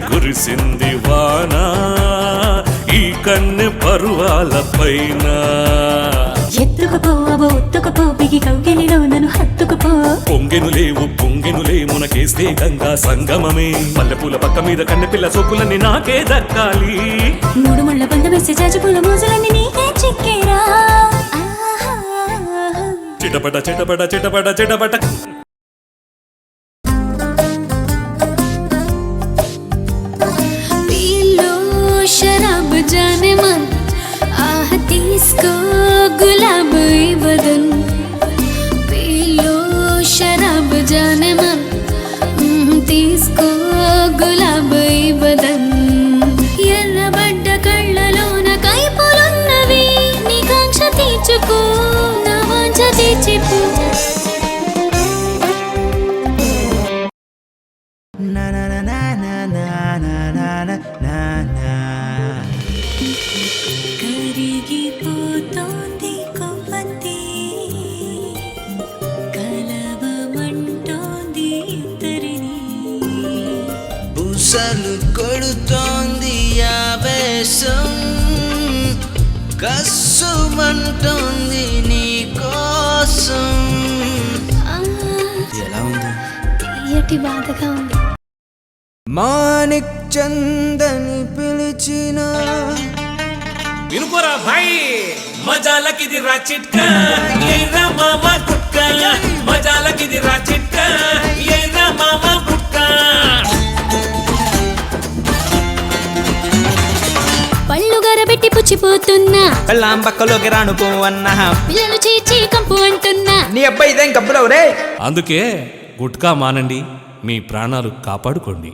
కురిసింది వాన ఈ కన్నె పరువాల పైన. ఎత్తుకుపో ఒత్తుకుపో బిగి కౌగిలిలో నన్ను హత్తుకుపో. పొంగెనులే మునకేస్తే గంగా సంగమమే. మల్లెపూల పక్క మీద కన్నెపిల్ల సోకులన్నీ నాకే దక్కాలి. మూడు ముళ్ళ బంధమేసి జాజిపూల మోజులన్నీ నీకే చిక్కేరా. చిటపట చిటపట చిటపట చిటపట. शराब जाने मन आह तीसको गुलाब बदन. पी लो शराब जाने मन तीसको गुलाब बदन. ఎర్రబడ్డ కళ్ళలోన కైపులున్నవి నీ కాంక్ష తీర్చుకో నా వాంఛ తీర్చిపో. కరిగిపోతోంది కొవ్వొత్తి కలవమంటోంది ఇద్దరిని. బుసలు కొడుతోంది ఆవేశం కస్సుమంటోంది నీ కోసం. ఎలా ఉంది? తీయటి బాధగా ఉంది. మాణిక్ చందని పిలిచిన వినుకోరా భాయ్ మజాలకిది రా చిట్కా ఏరా మామా గుట్కా. మజాలకిది రా చిట్కా ఏరా మామా గుట్కా. పళ్ళు గరబెట్టి పుచ్చిపోతున్నా పెళ్ళాం పక్కలోకి రాను పో అన్నా. పిల్లలు చీచి కంపు అంటున్నా నీ అబ్బాయి ఇదేం కప్పులవు రే. అందుకే గుట్కా మానండి, మీ ప్రాణాలు కాపాడుకోండి.